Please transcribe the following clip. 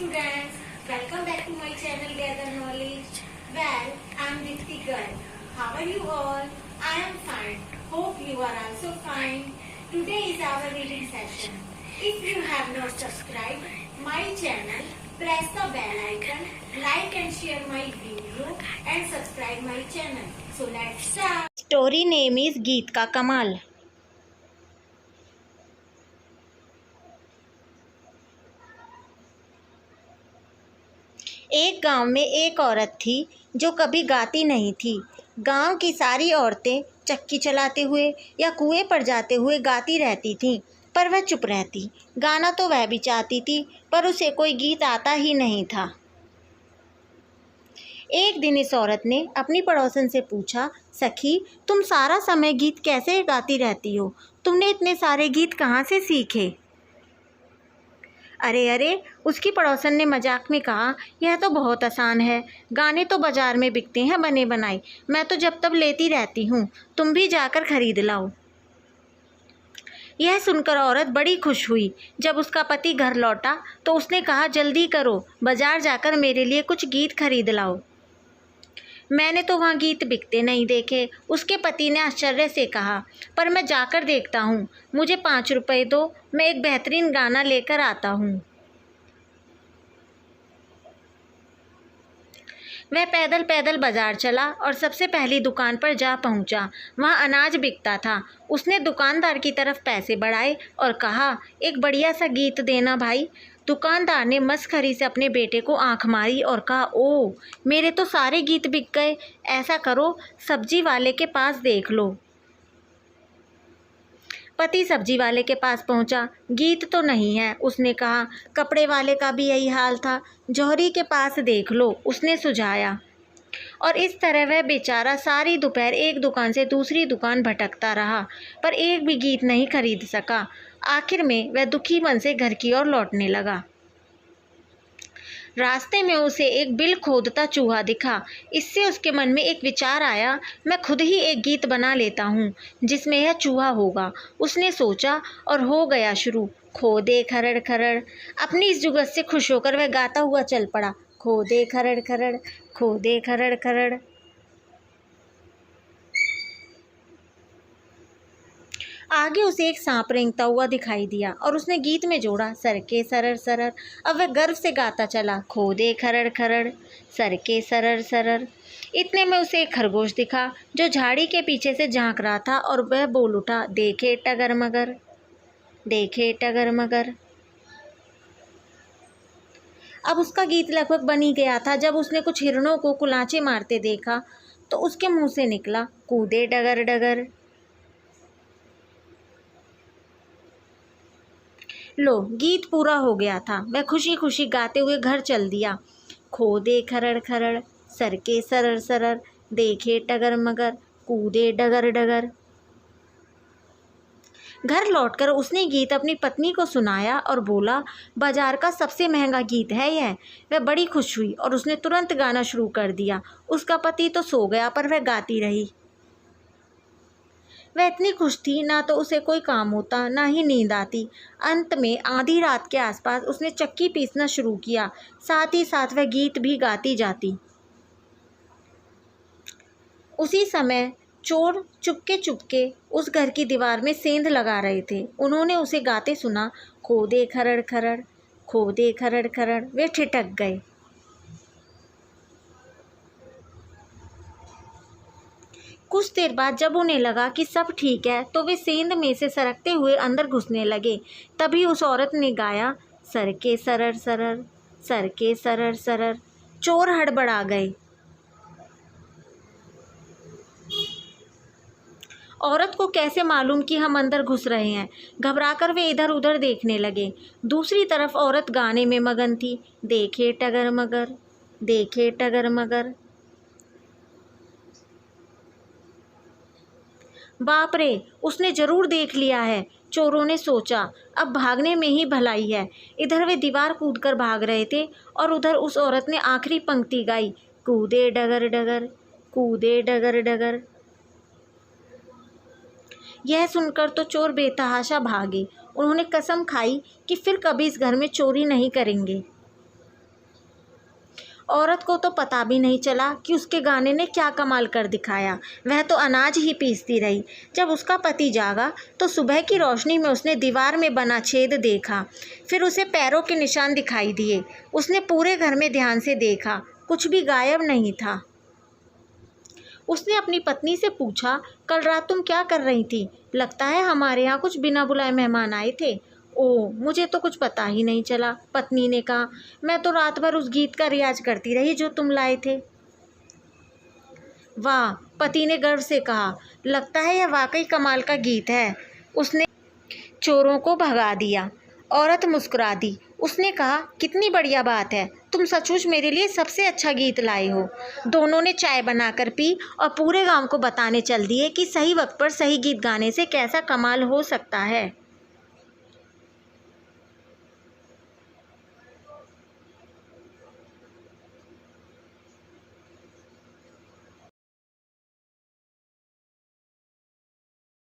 students, welcome back to my channel Gather Knowledge. Well, I am Dipti Garg. How are you all? I am fine. Hope you are also fine. Today is our reading session. If you have not subscribed my channel, press the bell icon, like and share my video and subscribe my channel. So let's start. Story name is गीत का कमाल। एक गांव में एक औरत थी जो कभी गाती नहीं थी। गांव की सारी औरतें चक्की चलाते हुए या कुएं पर जाते हुए गाती रहती थीं, पर वह चुप रहती। गाना तो वह भी चाहती थी, पर उसे कोई गीत आता ही नहीं था। एक दिन इस औरत ने अपनी पड़ोसन से पूछा, सखी, तुम सारा समय गीत कैसे गाती रहती हो? तुमने इतने सारे गीत कहाँ से सीखे? अरे अरे, उसकी पड़ोसन ने मजाक में कहा, यह तो बहुत आसान है। गाने तो बाजार में बिकते हैं बने बनाए। मैं तो जब तब लेती रहती हूँ। तुम भी जाकर खरीद लाओ। यह सुनकर औरत बड़ी खुश हुई। जब उसका पति घर लौटा तो उसने कहा, जल्दी करो, बाजार जाकर मेरे लिए कुछ गीत खरीद लाओ। मैंने तो वहाँ गीत बिकते नहीं देखे। उसके पति ने आश्चर्य से कहा, पर मैं जाकर देखता हूँ। मुझे 5 रुपये दो, मैं एक बेहतरीन गाना लेकर आता हूँ। वह पैदल पैदल बाजार चला और सबसे पहली दुकान पर जा पहुँचा। वहाँ अनाज बिकता था। उसने दुकानदार की तरफ पैसे बढ़ाए और कहा, एक बढ़िया सा गीत देना भाई। दुकानदार ने मस्खरी से अपने बेटे को आंख मारी और कहा, ओ, मेरे तो सारे गीत बिक गए। ऐसा करो, सब्जी वाले के पास देख लो। पति सब्जी वाले के पास पहुंचा। गीत तो नहीं है, उसने कहा। कपड़े वाले का भी यही हाल था। जौहरी के पास देख लो, उसने सुझाया। और इस तरह वह बेचारा सारी दोपहर एक दुकान से दूसरी दुकान भटकता रहा, पर एक भी गीत नहीं खरीद सका। आखिर में वह दुखी मन से घर की ओर लौटने लगा। रास्ते में उसे एक बिल खोदता चूहा दिखा। इससे उसके मन में एक विचार आया, मैं खुद ही एक गीत बना लेता हूँ जिसमें यह चूहा होगा। उसने सोचा और हो गया शुरू। खोदे खरड़ खरड़। अपनी इस जुगत से खुश होकर वह गाता हुआ चल पड़ा। खोदे खरड़ खरड़, खोदे खरड़ खरड़। आगे उसे एक सांप रेंगता हुआ दिखाई दिया और उसने गीत में जोड़ा, सरके सरर सरर। अब वह गर्व से गाता चला, खोदे खरड़ खरड़, सरके सरर सरर। इतने में उसे एक खरगोश दिखा जो झाड़ी के पीछे से झांक रहा था और वह बोल उठा, देखे टगर मगर, देखे टगर मगर। अब उसका गीत लगभग बन ही गया था। जब उसने कुछ हिरणों को कुलांचे मारते देखा तो उसके मुंह से निकला, कूदे डगर डगर। लो, गीत पूरा हो गया था। वह खुशी खुशी गाते हुए घर चल दिया। खोदे खरड़ खरड़, सरके सरर सरर, देखे टगर मगर, कूदे डगर डगर। घर लौटकर उसने गीत अपनी पत्नी को सुनाया और बोला, बाजार का सबसे महंगा गीत है यह। वह बड़ी खुश हुई और उसने तुरंत गाना शुरू कर दिया। उसका पति तो सो गया, पर वह गाती रही। वह इतनी खुश थी, ना तो उसे कोई काम होता ना ही नींद आती। अंत में आधी रात के आसपास उसने चक्की पीसना शुरू किया। साथ ही साथ वह गीत भी गाती जाती। उसी समय चोर चुपके चुपके उस घर की दीवार में सेंध लगा रहे थे। उन्होंने उसे गाते सुना, खोदे खरड़ खरड़, खोदे खरड़ खरड़। वे ठिठक गए। कुछ देर बाद जब उन्हें लगा कि सब ठीक है तो वे सेंध में से सरकते हुए अंदर घुसने लगे। तभी उस औरत ने गाया, सरके सरर सरर, सरके सरर सरर। चोर हड़बड़ा गए। औरत को कैसे मालूम कि हम अंदर घुस रहे हैं? घबराकर वे इधर उधर देखने लगे। दूसरी तरफ औरत गाने में मगन थी, देखे टगर मगर, देखे टगर मगर। बाप रे, उसने जरूर देख लिया है, चोरों ने सोचा। अब भागने में ही भलाई है। इधर वे दीवार कूदकर भाग रहे थे और उधर उस औरत ने आखिरी पंक्ति गाई, कूदे डगर डगर, कूदे डगर डगर। यह सुनकर तो चोर बेतहाशा भागे। उन्होंने कसम खाई कि फिर कभी इस घर में चोरी नहीं करेंगे। औरत को तो पता भी नहीं चला कि उसके गाने ने क्या कमाल कर दिखाया। वह तो अनाज ही पीसती रही। जब उसका पति जागा तो सुबह की रोशनी में उसने दीवार में बना छेद देखा। फिर उसे पैरों के निशान दिखाई दिए। उसने पूरे घर में ध्यान से देखा, कुछ भी गायब नहीं था। उसने अपनी पत्नी से पूछा, कल रात तुम क्या कर रही थी? लगता है हमारे यहाँ कुछ बिना बुलाए मेहमान आए थे। ओह, मुझे तो कुछ पता ही नहीं चला, पत्नी ने कहा। मैं तो रात भर उस गीत का रियाज करती रही जो तुम लाए थे। वाह, पति ने गर्व से कहा। लगता है यह वाकई कमाल का गीत है। उसने चोरों को भगा दिया। औरत मुस्कुरा दी। उसने कहा, कितनी बढ़िया बात है, तुम सचमुच मेरे लिए सबसे अच्छा गीत लाए हो। दोनों ने चाय बनाकर पी और पूरे गांव को बताने चल दिए कि सही वक्त पर सही गीत गाने से कैसा कमाल हो सकता है।